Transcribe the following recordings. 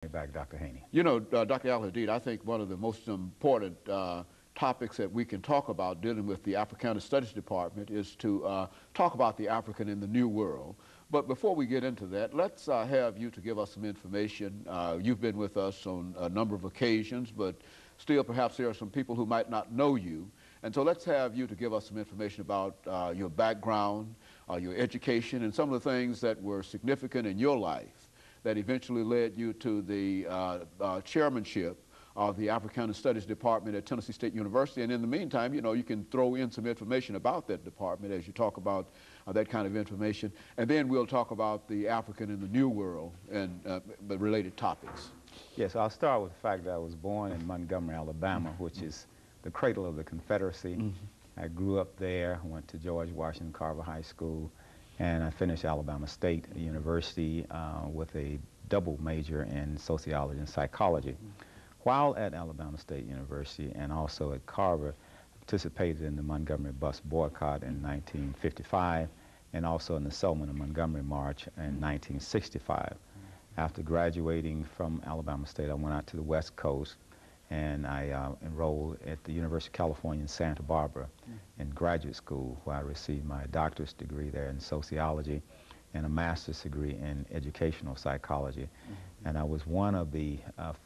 Back, Dr. Haney. You know, Dr. Al-Hadid, I think one of the most important topics that we can talk about dealing with the Africana Studies Department is to talk about the African in the New World. But before we get into that, let's have you to give us some information. You've been with us on a number of occasions, but still perhaps there are some people who might not know you. And so let's have you to give us some information about your background, your education, and some of the things that were significant in your life that eventually led you to the chairmanship of the Africana Studies Department at Tennessee State University. And in the meantime, you know, you can throw in some information about that department as you talk about that kind of information. And then we'll talk about the African in the New World and the related topics. Yes, I'll start with the fact that I was born in Montgomery, Alabama, which is the cradle of the Confederacy. I grew up there, went to George Washington Carver High School, and I finished Alabama State University with a double major in sociology and psychology. While at Alabama State University and also at Carver, I participated in the Montgomery bus boycott in 1955 and also in the Selma and Montgomery March in 1965. After graduating from Alabama State, I went out to the West Coast and I enrolled at the University of California in Santa Barbara in graduate school, where I received my doctorate degree there in sociology and a master's degree in educational psychology. And I was one of the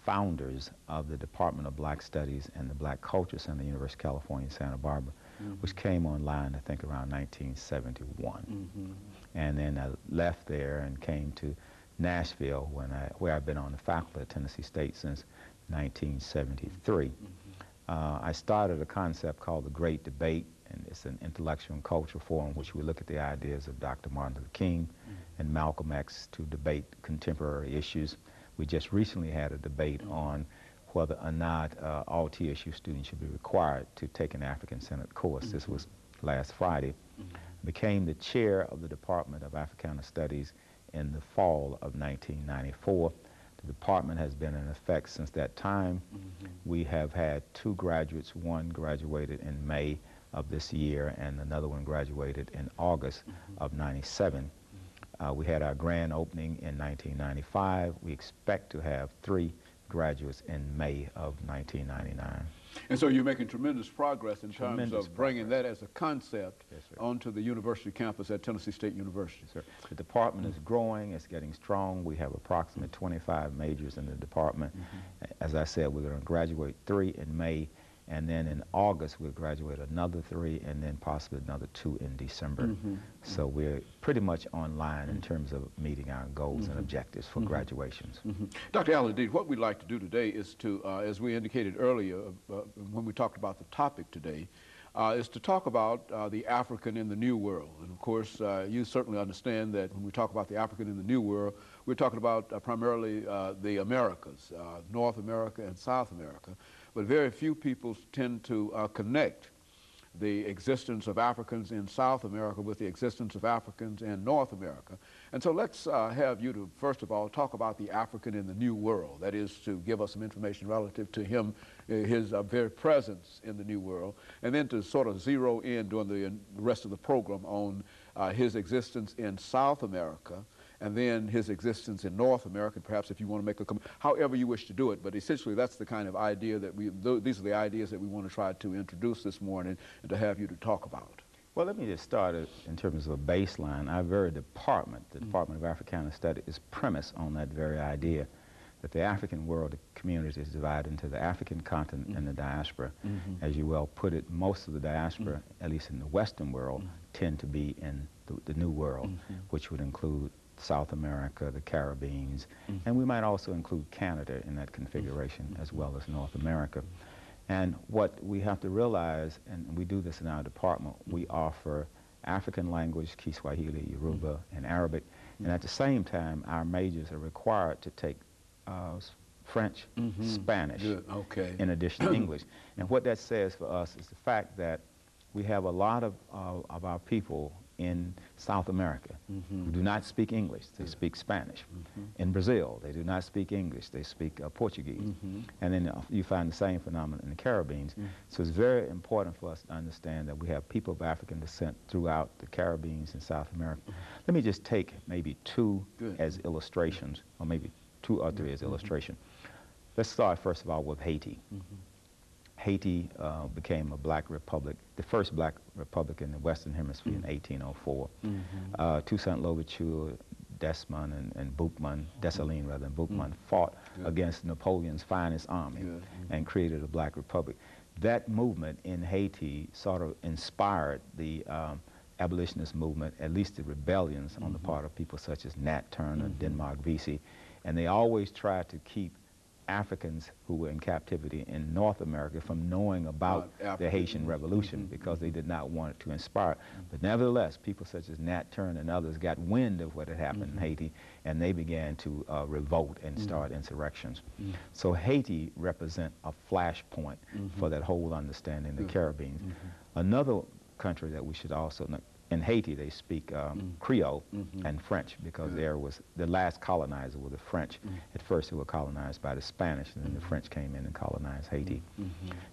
founders of the Department of Black Studies and the Black Culture Center at the University of California in Santa Barbara, which came online, I think, around 1971. And then I left there and came to Nashville, where I've been on the faculty at Tennessee State since 1973. I started a concept called the Great Debate, and it's an intellectual and cultural forum in which we look at the ideas of Dr. Martin Luther King and Malcolm X to debate contemporary issues. We just recently had a debate on whether or not all TSU students should be required to take an African-centered course. This was last Friday. I became the chair of the Department of Africana Studies in the fall of 1994. The department has been in effect since that time. We have had 2 graduates. One graduated in May of this year and another one graduated in August of '97. We had our grand opening in 1995. We expect to have 3 graduates in May of 1999. And so you're making tremendous progress in terms of bringing that as a concept onto the university campus at Tennessee State University. Sir. The department is growing, it's getting strong. We have approximately 25 majors in the department. As I said, we're going to graduate 3 in May, and then in August we'll graduate another 3, and then possibly another 2 in December. So we're pretty much online in terms of meeting our goals and objectives for graduations. Dr. Al-Hadid, what we'd like to do today is to, as we indicated earlier when we talked about the topic today, is to talk about the African in the New World. And of course, you certainly understand that when we talk about the African in the New World, we're talking about primarily the Americas, North America and South America. But very few people tend to connect the existence of Africans in South America with the existence of Africans in North America. And so let's have you to, first of all, talk about the African in the New World. That is, to give us some information relative to him, his very presence in the New World, and then to sort of zero in during the rest of the program on his existence in South America, and then his existence in North America, perhaps if you want to make a comment, however you wish to do it. But essentially, that's the kind of idea that these are the ideas that we want to try to introduce this morning and to have you to talk about. Well, let me just start in terms of a baseline. Our very department, the Department of Africana Studies, is premised on that very idea that the African world, the community, is divided into the African continent and the diaspora. As you well put it, most of the diaspora, at least in the Western world, tend to be in the New World, which would include South America, the Caribbean, and we might also include Canada in that configuration, as well as North America. And what we have to realize, and we do this in our department, we offer African language, Kiswahili, Yoruba, and Arabic, and at the same time, our majors are required to take French, Spanish, in addition to English. And what that says for us is the fact that we have a lot of our people in South America who do not speak English, they speak Spanish. In Brazil, they do not speak English, they speak Portuguese. And then you find the same phenomenon in the Caribbean. So it's very important for us to understand that we have people of African descent throughout the Caribbean and South America. Let me just take maybe 2 as illustrations, or maybe 2 or 3 as illustration. Let's start first of all with Haiti. Haiti became a black republic, the first black republic in the Western Hemisphere in 1804. Toussaint Louverture, Desmond and Boukman, Dessalines rather than Boukman, fought against Napoleon's finest army and created a black republic. That movement in Haiti sort of inspired the abolitionist movement, at least the rebellions on the part of people such as Nat Turner, Denmark Vesey, and they always tried to keep Africans who were in captivity in North America from knowing about the Haitian Revolution because they did not want it to inspire. But nevertheless, people such as Nat Turner and others got wind of what had happened in Haiti, and they began to revolt and start insurrections. So Haiti represents a flashpoint for that whole understanding of the Caribbean. Another country that we should also know, in Haiti they speak Creole and French because there was the last colonizer were the French. At first they were colonized by the Spanish, and then the French came in and colonized Haiti.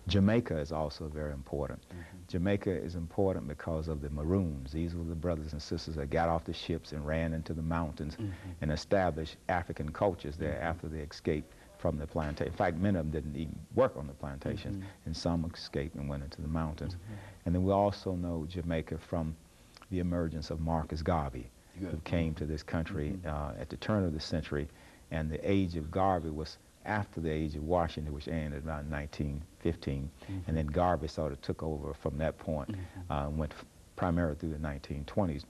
Jamaica is also very important. Jamaica is important because of the Maroons. These were the brothers and sisters that got off the ships and ran into the mountains and established African cultures there after they escaped from the plantation. In fact, many of them didn't even work on the plantations, and some escaped and went into the mountains. And then we also know Jamaica from the emergence of Marcus Garvey, who came to this country at the turn of the century, and the age of Garvey was after the age of Washington, which ended around 1915, and then Garvey sort of took over from that point, went primarily through the 1920s.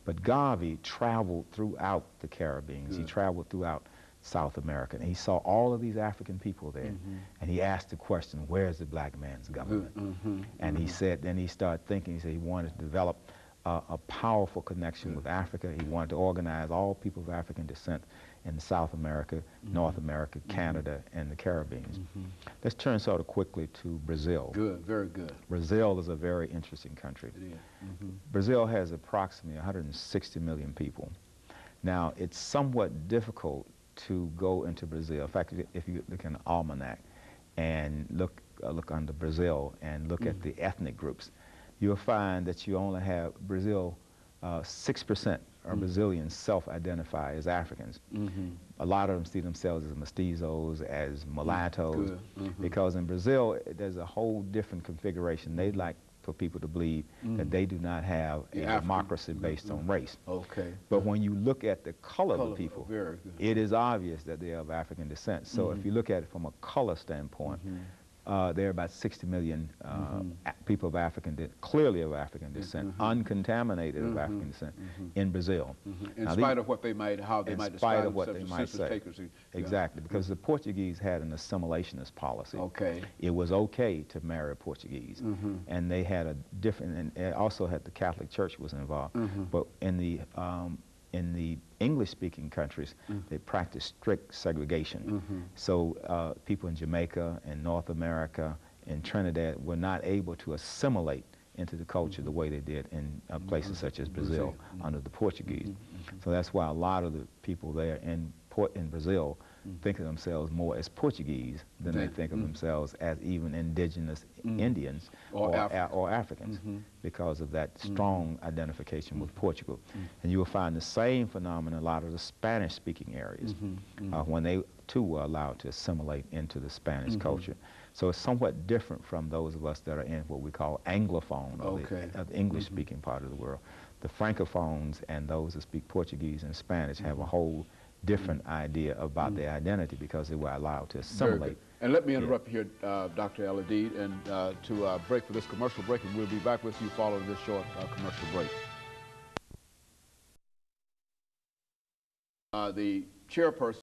But Garvey traveled throughout the Caribbean. He traveled throughout South America, and he saw all of these African people there, and he asked the question, where's the black man's government? And he said, then he started thinking, he said he wanted to develop a powerful connection with Africa. He wanted to organize all people of African descent in South America, North America, Canada, and the Caribbean. Let's turn sort of quickly to Brazil. Good, very good. Brazil is a very interesting country. It is. Brazil has approximately 160 million people. Now, it's somewhat difficult to go into Brazil. In fact, if you look in the almanac and look under Brazil and look at the ethnic groups, you'll find that you only have Brazil, 6% of Brazilians self-identify as Africans. A lot of them see themselves as mestizos, as mulattoes, because in Brazil, there's a whole different configuration. They'd like for people to believe that they do not have a democracy based on race. But when you look at the color of the people, it is obvious that they are of African descent. So if you look at it from a color standpoint, there are about 60 million people of clearly of African descent, uncontaminated of African descent in Brazil. In spite of what they might, how they might describe themselves as census takers. Exactly, because the Portuguese had an assimilationist policy. It was okay to marry a Portuguese, and they had a different, and it also had the Catholic Church was involved. But in the English-speaking countries, they practice strict segregation. So people in Jamaica and North America and Trinidad were not able to assimilate into the culture the way they did in places such as Brazil under the Portuguese. So that's why a lot of the people there in Brazil think of themselves more as Portuguese than they think of themselves as even indigenous Indians or Africans because of that strong identification with Portugal. And you will find the same phenomenon in a lot of the Spanish-speaking areas when they too were allowed to assimilate into the Spanish culture. So it's somewhat different from those of us that are in what we call Anglophone, or the English-speaking part of the world. The Francophones and those that speak Portuguese and Spanish have a whole different idea about their identity because they were allowed to assimilate. And let me interrupt here, Dr. Al-Hadid, and to break for this commercial break, and we'll be back with you following this short commercial break. The chairperson